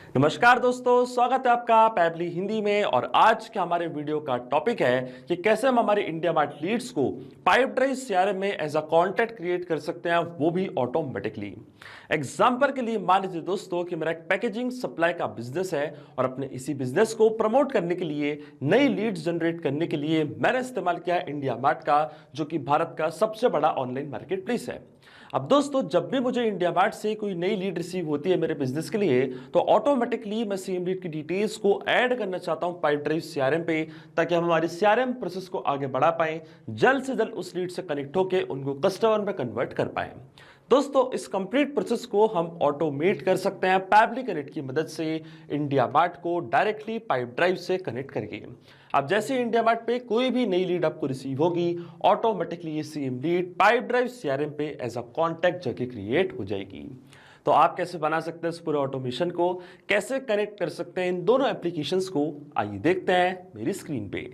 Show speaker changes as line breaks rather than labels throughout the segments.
नमस्कार दोस्तों, स्वागत है आपका पैबली हिंदी में। और आज के हमारे वीडियो का टॉपिक है कि कैसे हम हमारे इंडिया मार्ट लीड्स को पाइप ड्राइव सीआरएम में एज अ कॉन्टैक्ट क्रिएट कर सकते हैं, वो भी ऑटोमेटिकली। एग्जाम्पल के लिए मान लीजिए दोस्तों कि मेरा एक पैकेजिंग सप्लाई का बिजनेस है और अपने इसी बिजनेस को प्रमोट करने के लिए, नई लीड्स जनरेट करने के लिए मैंने इस्तेमाल किया है इंडिया मार्ट का, जो कि भारत का सबसे बड़ा ऑनलाइन मार्केट प्लेस है। अब दोस्तों, जब भी मुझे इंडिया मार्ट से कोई नई लीड रिसीव होती है मेरे बिजनेस के लिए, तो ऑटोमेटिकली मैं सेम लीड की डिटेल्स को ऐड करना चाहता हूं पाइप ड्राइव सीआरएम पे, ताकि हम हमारे सीआरएम प्रोसेस को आगे बढ़ा पाएं, जल्द से जल्द उस लीड से कनेक्ट होकर उनको कस्टमर में कन्वर्ट कर पाएं। दोस्तों, इस कंप्लीट प्रोसेस को हम ऑटोमेट कर सकते हैं पैबली कनेक्ट की मदद से, इंडिया मार्ट को डायरेक्टली पाइप ड्राइव से कनेक्ट करके। अब जैसे इंडिया मार्ट पे कोई भी नई लीड आपको रिसीव होगी, ऑटोमेटिकली ये same lead pipe drive CRM पे एज अ कॉन्टैक्ट जगह क्रिएट हो जाएगी। तो आप कैसे बना सकते हैं इस पूरे ऑटोमेशन को, कैसे कनेक्ट कर सकते हैं इन दोनों एप्लीकेशंस को, आइए देखते हैं मेरी स्क्रीन पे।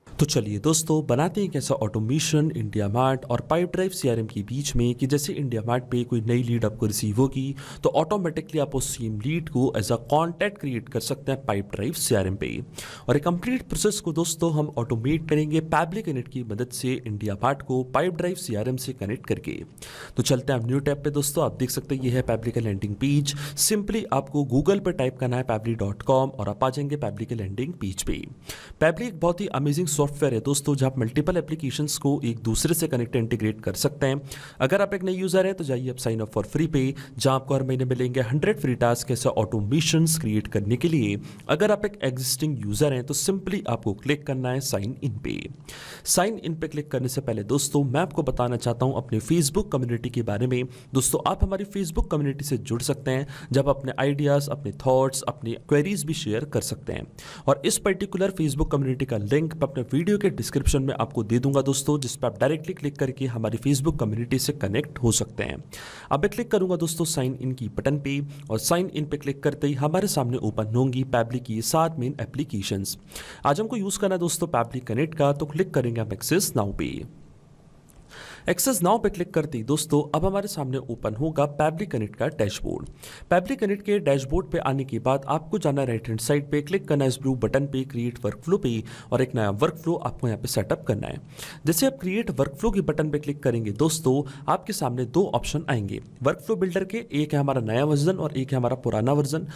तो चलिए दोस्तों, बनाते हैं कैसा ऑटोमेशन इंडिया मार्ट और पाइप ड्राइव सीआरएम के बीच में, कि जैसे इंडिया मार्ट पे कोई नई लीड आपको रिसीव होगी तो ऑटोमेटिकली आप उस सेम लीड को एज अ कॉन्टैक्ट क्रिएट कर सकते हैं पाइप ड्राइव सीआरएम पे। और एक कंप्लीट प्रोसेस को दोस्तों हम ऑटोमेट करेंगे पैबली कनेक्ट की मदद से, इंडिया मार्ट को पाइप ड्राइव सीआरएम से कनेक्ट करके। तो चलते हैं आप न्यू टैब पे। दोस्तों, आप देख सकते हैं ये है पैबली का लैंडिंग पेज। सिंपली आपको गूगल पर टाइप करना है पैबली.com और आप आ जाएंगे पैबली के लैंडिंग पेज पे। पैबली एक बहुत ही अमेजिंग सॉफ्टवेयर है दोस्तों, जहां आप मल्टीपल एप्लीकेशंस को एक दूसरे से कनेक्ट इंटीग्रेट कर सकते हैं। अगर आप एक नई यूजर हैं तो जाइए आप साइन अप फॉर फ्री पे, जहां आपको हर महीने मिलेंगे 100 फ्री टास्क ऐसे ऑटोमेशंस क्रिएट करने के लिए। अगर आप एक एग्जिस्टिंग यूजर हैं तो सिंपली आपको क्लिक करना है साइन इन पे। साइन इन पे क्लिक करने से पहले दोस्तों मैं आपको बताना चाहता हूं अपने फेसबुक कम्युनिटी के बारे में। दोस्तों, आप हमारी फेसबुक कम्युनिटी से जुड़ सकते हैं, जब अपने आइडियाज, अपने थॉट्स, अपनी क्वेरीज भी शेयर कर सकते हैं। और इस पर्टिकुलर फेसबुक कम्युनिटी का लिंक मैं अपने वीडियो के डिस्क्रिप्शन में आपको दे दूंगा दोस्तों, जिस पर आप डायरेक्टली क्लिक करके हमारी फेसबुक कम्युनिटी से कनेक्ट हो सकते हैं। अब मैं क्लिक करूंगा दोस्तों साइन इन की बटन पे, और साइन इन पे क्लिक करते ही हमारे सामने ओपन होंगी पैबली की 7 मेन एप्लीकेशंस। आज हमको यूज करना है दोस्तों पैबली कनेक्ट का, तो क्लिक करेंगे हम एक्सेस नाउ पे। एक्सेस नाउ पे क्लिक करते ही दोस्तों अब हमारे सामने ओपन होगा पैबली कनेक्ट का डैशबोर्ड। पैबली कनेक्ट के डैशबोर्ड पे आने के बाद आपको जाना है राइट हैंड साइड पे, क्लिक करना है इस ब्लू बटन पे क्रिएट वर्कफ्लो पे, और एक नया वर्कफ्लो आपको यहाँ पे सेटअप करना है। जैसे आप क्रिएट वर्कफ्लो के बटन पे क्लिक करेंगे दोस्तों, आपके सामने 2 ऑप्शन आएंगे वर्कफ्लो बिल्डर के, एक है हमारा नया वर्जन और एक है हमारा पुराना वर्जन।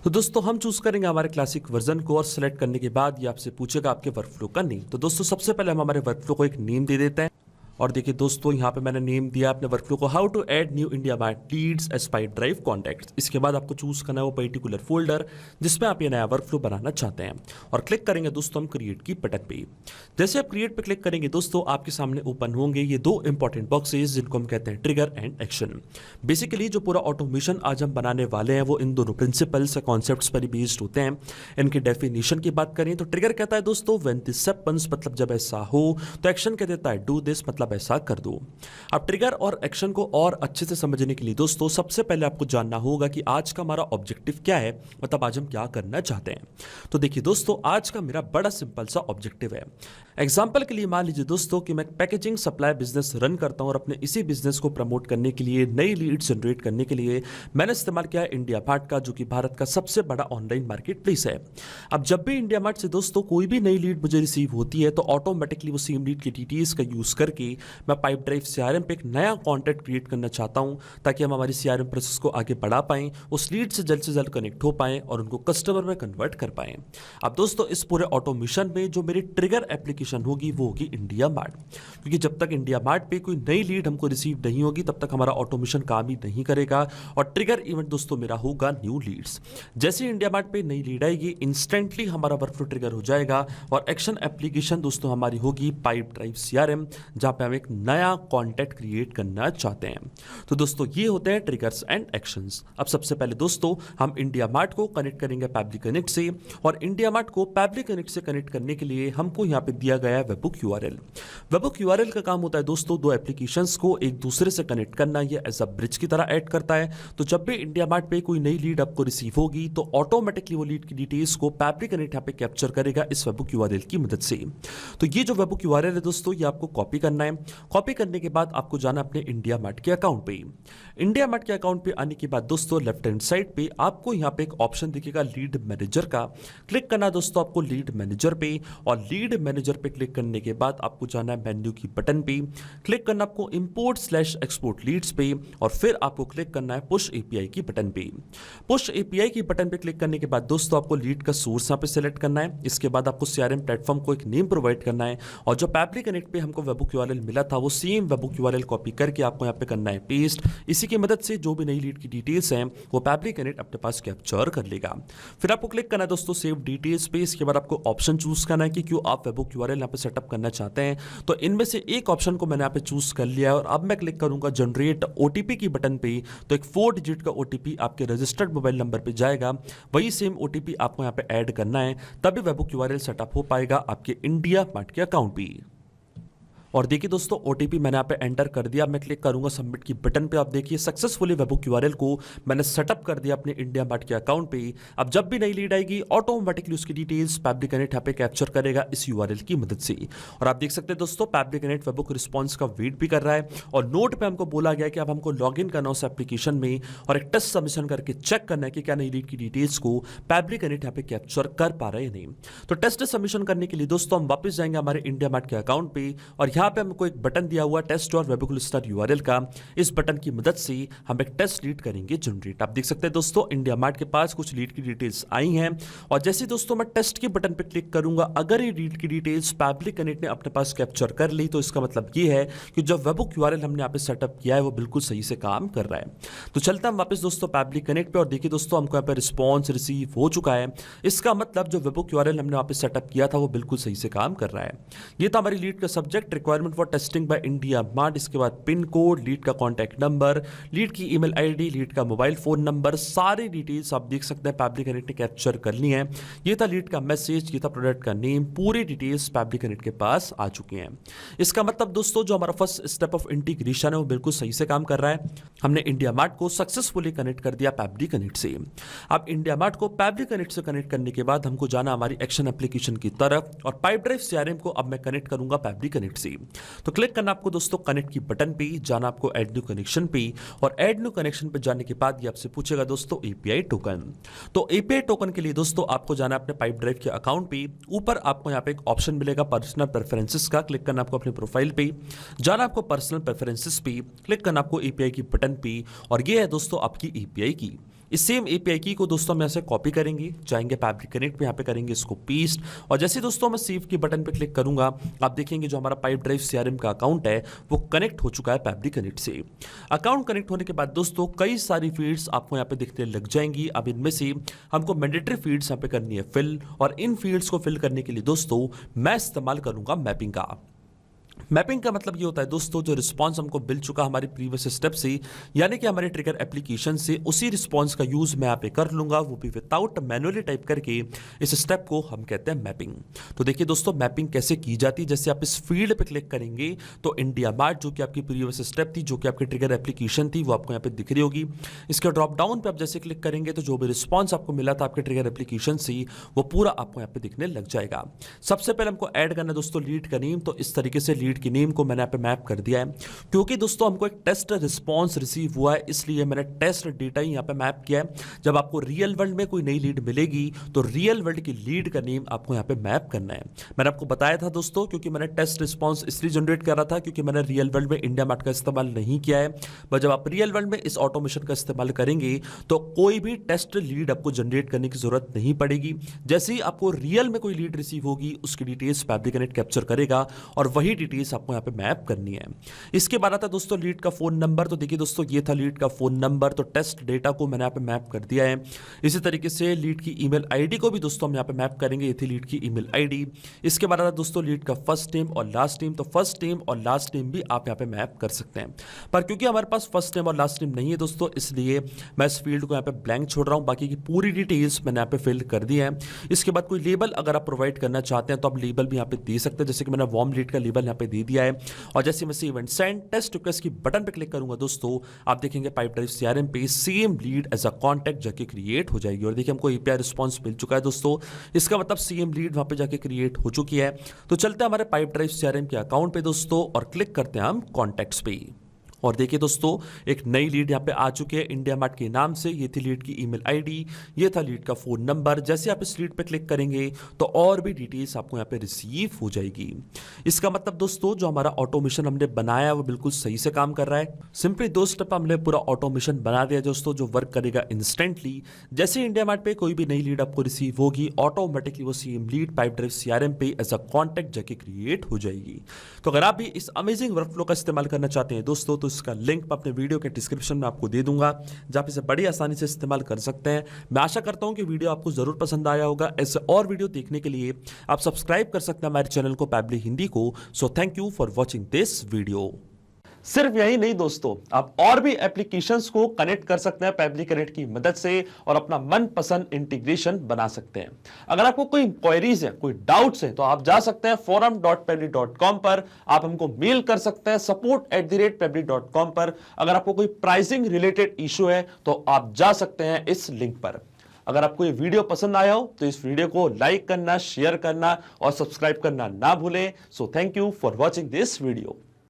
तो दोस्तों हम चूज करेंगे हमारे क्लासिक वर्जन को, और सेलेक्ट करने के बाद ये आपसे पूछेगा आपके वर्कफ्लो का नेम। तो दोस्तों सबसे पहले हम हमारे वर्कफ्लो को एक नेम दे देते हैं। और देखिए दोस्तों, यहाँ पे मैंने नेम दिया अपने वर्कफ्लो को how to add new IndiaMART leads as Pipedrive contacts. इसके बाद आपको चूज करना है वो पर्टिकुलर फोल्डर जिसमें आप ये नया वर्कफ्लो बनाना चाहते हैं, और क्लिक करेंगे दोस्तों हम क्रिएट की बटन पे। जैसे आप क्रिएट पे क्लिक करेंगे दोस्तों, आपके सामने ओपन होंगे ये 2 इंपॉर्टेंट बॉक्सेस, जिनको हम कहते हैं ट्रिगर एंड एक्शन। बेसिकली जो पूरा ऑटोमेशन आज हम बनाने वाले हैं वो इन दोनों प्रिंसिपल्स या कॉन्सेप्ट्स पर ही बेस्ड होते हैं। इनकी डेफिनेशन की बात करें तो ट्रिगर कहता है दोस्तों व्हेन दिस हैपेंस, मतलब जब ऐसा हो, तो एक्शन कह देता है डू दिस, मतलब ऐसा कर दो। अब ट्रिगर और एक्शन को और अच्छे से समझने के लिए दोस्तों सबसे पहले आपको जानना होगा कि आज का हमारा ऑब्जेक्टिव क्या है, मतलब आज हम क्या करना चाहते हैं। तो देखिए दोस्तों, आज का मेरा बड़ा सिंपल सा ऑब्जेक्टिव है। एग्जांपल के लिए मान लीजिए दोस्तों कि मैं पैकेजिंग सप्लाई बिजनेस रन करता हूं, और अपने इसी बिजनेस को प्रमोट करने के लिए, नई लीड जनरेट करने के लिए मैंने इस्तेमाल किया है इंडिया मार्ट का, जो कि भारत का सबसे बड़ा ऑनलाइन मार्केट प्लेस है। अब जब भी इंडिया मार्ट से दोस्तों कोई भी नई लीड मुझे रिसीव होती है, तो ऑटोमेटिकली वो सेम लीड की डिटेल्स का यूज करके मैं पाइप ड्राइव सीआरएम पे एक नया कॉन्टैक्ट क्रिएट करना चाहता हूं, ताकि हम हमारी सीआरएम प्रोसेस को आगे बढ़ा पाएं, उस लीड से जल्द कनेक्ट हो पाएं और उनको कस्टमर में कन्वर्ट कर पाएं। अब दोस्तों इस पूरे ऑटोमेशन में जो मेरी ट्रिगर एप्लीकेशन होगी वो होगी इंडिया मार्ट, क्योंकि जब तक इंडिया मार्ट पे कोई नई लीड हमको रिसीव नहीं होगी तब तक हमारा ऑटोमेशन काम ही नहीं करेगा। और ट्रिगर इवेंट दोस्तों मेरा होगा न्यू लीड्स। जैसे इंडिया मार्ट पे नई लीड आएगी, इंस्टेंटली हमारा वर्कफ्लो ट्रिगर हो जाएगा, और एक्शन एप्लीकेशन दोस्तों हमारी होगी पाइप ड्राइव सीआरएम, जहां पे हम एक नया कॉन्टैक्ट क्रिएट करना चाहते हैं। तो दोस्तों ये होते हैं ट्रिगर्स एंड एक्शंस। अब सबसे पहले दोस्तों हम इंडिया मार्ट को कनेक्ट करेंगे पैबली कनेक्ट से, और इंडिया मार्ट को पैबली कनेक्ट से कनेक्ट करने के लिए हमको यहाँ पे दिया गया है वेबबुक यूआरएल। वेबबुक यूआरएल का काम होता है दोस्तों 2 एप्लीकेशंस को एक दूसरे से कनेक्ट करना, ये एज अ ब्रिज की तरह ऐड करता है। तो जब भी इंडिया मार्ट पे कोई नई लीड आपको रिसीव होगी, तो ऑटोमेटिकली वो लीड की डिटेल्स को पैबली कनेक्ट यहाँ पे कैप्चर करेगा इस वेबबुक यूआरएल की मदद से। तो ये जो वेबबुक यूआरएल है दोस्तों, ये आपको कॉपी करना है है। कॉपी करने के बाद आपको जाना अपने इंडिया मार्ट के अकाउंट पे। इंडिया मार्ट के अकाउंट पे आने के बाद दोस्तों लेफ्ट हैंड साइड पे आपको यहाँ पे एक ऑप्शन दिखेगा लीड मैनेजर का। क्लिक करना है दोस्तों आपको लीड मैनेजर पे, और लीड मैनेजर पे क्लिक करने के बाद आपको जाना है मेन्यू की बटन पे। क्लिक करना आपको इंपोर्ट/एक्सपोर्ट लीड्स पे, और फिर आपको क्लिक करना है पुश एपीआई की बटन पे। पुश एपीआई की बटन पे क्लिक करने के बाद दोस्तों आपको लीड का सोर्स यहाँ पे सेलेक्ट करना है। इसके बाद आपको सीआरएम प्लेटफॉर्म को एक नेम प्रोवाइड करना है, और जो पैब्लिक कनेक्ट पे हमको वेबहुक यूआरएल मिला था वो सेम वेबहुक यूआरएल कॉपी करके आपको यहाँ पे करना है पेस्ट। इसी की मदद से जो भी नई लीड की डिटेल्स हैं वो पैब्लिक कनेक्ट अपने पास कैप्चर कर लेगा। फिर आपको क्लिक करना है दोस्तों सेव डिटेल्स पे। इसके बाद आपको ऑप्शन चूज करना है कि क्यों आप वेबहुक यूआरएल यहाँ पे सेटअप करना चाहते हैं। तो इनमें से एक ऑप्शन को मैंने यहाँ पे चूज कर लिया है, और अब मैं क्लिक करूंगा जनरेट ओटीपी की बटन पे। तो एक 4 डिजिट का ओटीपी आपके रजिस्टर्ड मोबाइल नंबर पे जाएगा, वही सेम ओटीपी आपको यहाँ पे ऐड करना है, तभी वेबहुक यूआरएल सेटअप हो पाएगा आपके इंडिया मार्ट के अकाउंट पे। और देखिए दोस्तों ओटीपी मैंने यहाँ पे एंटर कर दिया। मैं क्लिक करूंगा सबमिट की बटन पे। आप देखिए सक्सेसफुली वेबहुक यूआरएल को मैंने सेटअप कर दिया अपने इंडिया मार्ट के अकाउंट पे। अब जब भी नई लीड आएगी ऑटोमेटिकली उसकी डिटेल्स पैब्लिक कनेक्ट यहाँ पे कैप्चर करेगा इस यूआरएल की मदद से। और आप देख सकते हैं दोस्तों पैब्लिक कनेक्ट वेबहुक रिस्पॉन्स का वेट भी कर रहा है, और नोट पे हमको बोला गया कि अब हमको लॉग इन करना उस एप्लीकेशन में और एक टेस्ट सबमिशन करके चेक करना है कि क्या नई लीड की डिटेल्स को पैब्लिक कनेक्ट यहाँ पे कैप्चर कर पा रहे हैं नहीं। तो टेस्ट सबमिशन करने के लिए दोस्तों हम वापस जाएंगे हमारे इंडिया मार्ट के अकाउंट पे, और यहाँ पे हमको एक बटन दिया हुआ टेस्ट और वेबहुक लिस्टर यूआरएल का। इस बटन की मदद से हम एक टेस्ट लीड करेंगे जनरेट। आप देख सकते हैं दोस्तों इंडिया मार्ट के पास कुछ लीड की डिटेल्स आई हैं, और जैसे दोस्तों मैं टेस्ट के बटन पे क्लिक करूंगा, अगर ये लीड की डिटेल्स पैब्लिक कनेक्ट ने अपने पास कैप्चर कर ली तो इसका मतलब ये है कि जो वेबहुक यूआरएल हमने यहाँ पे सेटअप किया है वो बिल्कुल सही से काम कर रहा है। तो चलते हैं वापस दोस्तों पैब्लिक कनेक्ट पे, और देखिए दोस्तों हमको यहाँ पे रिस्पॉन्स रिसीव हो चुका है। इसका मतलब जो वेबहुक यूआरएल हमने यहाँ पे सेटअप किया था वो बिल्कुल सही से काम कर रहा है। ये था हमारी लीड का subject, requirement for testing by India mart. इसके बाद पिन कोड, लीड का कॉन्टैक्ट नंबर, लीड की ईमेल आईडी, लीड का मोबाइल फोन नंबर, सारी डिटेल्स आप देख सकते हैं पैब्लिक कनेक्ट ने कैप्चर कर ली है। ये था लीड का मैसेज, ये था प्रोडक्ट का नेम, पूरी डिटेल्स पैब्लिक कनेक्ट के पास आ चुकी हैं। इसका मतलब दोस्तों जो हमारा फर्स्ट स्टेप ऑफ इंटीग्रेशन है वो बिल्कुल सही से काम कर रहा है। हमने इंडिया मार्ट को सक्सेसफुली कनेक्ट कर दिया पैब्लिक कनेक्ट से। अब इंडिया मार्ट को पैब्लिक कनेक्ट से कनेक्ट करने के बाद हमको जाना हमारी एक्शन एप्लीकेशन की तरफ, और पाइप ड्राइव सीआरएम को अब मैं कनेक्ट करूंगा पैब्लिक कनेक्ट से। तो क्लिक करना आपको दोस्तों कनेक्ट की बटन पे, जाना आपको ऐड न्यू कनेक्शन पे, और ऐड न्यू कनेक्शन पे जाने के बाद ये आपसे पूछेगा दोस्तों एपीआई टोकन। तो एपीआई टोकन के लिए दोस्तों आपको जाना अपने पाइप ड्राइव के अकाउंट पे। ऊपर आपको यहाँ पे एक ऑप्शन मिलेगा पर्सनल प्रेफरेंसेस का, क्लिक करना आपको अपने प्रोफाइल पे, जाना आपको पर्सनल प्रेफरेंसेस पे, क्लिक करना आपको एपीआई की बटन पे, और ये है दोस्तों आपकी एपीआई की। इस सेम एपीआई की को दोस्तों हम यहाँ से कॉपी करेंगे, जाएंगे पैब्लिक कनेक्ट पे, यहाँ पे करेंगे इसको पेस्ट, और जैसे दोस्तों मैं सेव की बटन पे क्लिक करूंगा आप देखेंगे जो हमारा पाइप ड्राइव सीआरएम का अकाउंट है वो कनेक्ट हो चुका है पैब्लिक कनेक्ट से। अकाउंट कनेक्ट होने के बाद दोस्तों कई सारी फील्ड्स आपको यहाँ पे दिखने लग जाएंगी। अब इनमें से हमको मैंडेटरी फील्ड्स यहाँ पे करनी है फिल, और इन फील्ड्स को फिल करने के लिए दोस्तों मैं इस्तेमाल करूंगा मैपिंग का। मैपिंग का मतलब ये होता है दोस्तों जो रिस्पांस हमको मिल चुका हमारे प्रीवियस स्टेप से, यानी कि हमारे ट्रिगर एप्लीकेशन से, उसी रिस्पांस का यूज मैं यहाँ पे कर लूंगा, वो भी विदाउट मैनुअली टाइप करके। इस स्टेप को हम कहते हैं मैपिंग। तो देखिए दोस्तों मैपिंग कैसे की जाती है, जैसे आप इस फील्ड पे क्लिक करेंगे तो इंडिया मार्ट जो कि आपकी प्रीवियस स्टेप थी, जो कि आपकी ट्रिगर एप्लीकेशन थी, वो आपको यहाँ पे दिख रही होगी। इसके ड्रॉप डाउन पे आप जैसे क्लिक करेंगे तो जो भी रिस्पॉन्स आपको मिला था आपके ट्रिगर एप्लीकेशन से वो पूरा आपको यहाँ पे दिखने लग जाएगा। सबसे पहले हमको ऐड करना है दोस्तों लीड का नेम, तो इस तरीके से लीड की नेम को मैंने यहाँ पे मैप कर दिया है, क्योंकि दोस्तों हमको एक टेस्ट रिस्पॉन्स रिसीव हुआ है इसलिए मैंने टेस्ट डेटा ही यहाँ पे मैप किया है। जब आपको रियल वर्ल्ड में कोई नई लीड मिलेगी तो रियल वर्ल्ड की लीड का नेम आपको यहाँ पे मैप करना है। मैंने आपको बताया था दोस्तों, क्योंकि मैंने टेस्ट रिस्पॉन्स इसलिए जनरेट कर रहा था क्योंकि मैंने रियल वर्ल्ड में इंडिया मार्ट का इस्तेमाल नहीं किया है। बट जब आप रियल वर्ल्ड में इस ऑटोमेशन का इस्तेमाल करेंगे तो कोई भी टेस्ट लीड आपको जनरेट करने की जरूरत नहीं पड़ेगी। जैसे ही आपको रियल में कोई लीड रिसीव होगी उसकी डिटेल्स पैब्लिक कनेक्ट कैप्चर करेगा और वही डिटेल्स आपको यहाँ पे मैप करनी है। इसके बाद आता है दोस्तों लीड का फोन नंबर। तो देखिए दोस्तों ये था लीड का फोन नंबर, तो टेस्ट डेटा को मैंने यहाँ पे मैप कर दिया है। इसी तरीके से लीड की ईमेल आईडी को भी दोस्तों हम यहाँ पे मैप करेंगे, ये थी लीड की ईमेल आईडी। इसके बाद आता है दोस्तों लीड का फर्स्ट नेम और लास्ट नेम, तो फर्स्ट नेम और लास्ट नेम भी आप यहाँ पे मैप कर सकते हैं, पर क्योंकि हमारे पास फर्स्ट नेम और लास्ट नेम नहीं है दोस्तों इसलिए मैं इस फील्ड को यहाँ पे ब्लैंक छोड़ रहा हूँ। बाकी की पूरी डिटेल्स मैंने यहाँ पे फिल कर दी है। इसके बाद कोई लेबल अगर आप प्रोवाइड करना चाहते हैं तो आप लेबल भी यहाँ पे दे सकते हैं, जैसे कि मैंने वार्म लीड का लेबल यहाँ पे पे दे दिया है। और जैसे मैं इवेंट सेंड टेस्ट रिक्वेस्ट की बटन पे क्लिक करूंगा दोस्तों, आप देखेंगे पाइपड्राइव सीआरएम पे same lead as a contact जाके क्रिएट हो जाएगी। और देखिए हमको एपीआई रिस्पॉन्स मिल चुका है दोस्तों, इसका मतलब सेम लीड वहां पे जाके क्रिएट हो चुकी है। तो चलते हैं हमारे पाइपड्राइव सीआरएम के अकाउंट पे दोस्तों और क्लिक करते हैं हम कॉन्टैक्ट्स पे। और देखिए दोस्तों, एक नई लीड यहाँ पे आ चुकी है इंडिया मार्ट के नाम से। ये थी लीड की ईमेल आईडी, ये था लीड का फोन नंबर। जैसे आप इस लीड पे क्लिक करेंगे तो और भी डिटेल्स आपको यहाँ पे रिसीव हो जाएगी। इसका मतलब दोस्तों, जो हमारा ऑटोमेशन हमने बनाया है वो बिल्कुल सही से काम कर रहा है। सिंपली 2 स्टेप हमने पूरा ऑटोमेशन बना दिया दोस्तों, जो वर्क करेगा इंस्टेंटली। जैसे इंडिया मार्ट पे कोई भी नई लीड आपको रिसीव होगी, ऑटोमेटिकली वो सेम लीड पाइपड्राइव सीआरएम पे एज अ कॉन्टैक्ट जाके क्रिएट हो जाएगी। तो अगर आप भी इस अमेजिंग वर्कफ्लो का इस्तेमाल करना चाहते हैं दोस्तों, तो इसका लिंक मैं अपने वीडियो के डिस्क्रिप्शन में आपको दे दूंगा, जहां पे इसे बड़ी आसानी से इस्तेमाल कर सकते हैं। मैं आशा करता हूं कि वीडियो आपको जरूर पसंद आया होगा। ऐसे और वीडियो देखने के लिए आप सब्सक्राइब कर सकते हैं हमारे चैनल को पैबली हिंदी को। So thank you for watching this video. सिर्फ यही नहीं दोस्तों, आप और भी एप्लीकेशंस को कनेक्ट कर सकते हैं पैबली कनेक्ट की मदद से और अपना मनपसंद इंटीग्रेशन बना सकते हैं। अगर आपको कोई क्वेरीज है, कोई डाउट्स है, तो आप जा सकते हैं forum.pebly.com पर, आप हमको मेल कर सकते हैं support@pebly.com पर। अगर आपको कोई प्राइसिंग रिलेटेड इशू है तो आप जा सकते हैं इस लिंक पर। अगर आपको ये वीडियो पसंद आया हो तो इस वीडियो को लाइक करना, शेयर करना और सब्सक्राइब करना ना भूलें। So thank you for watching this video.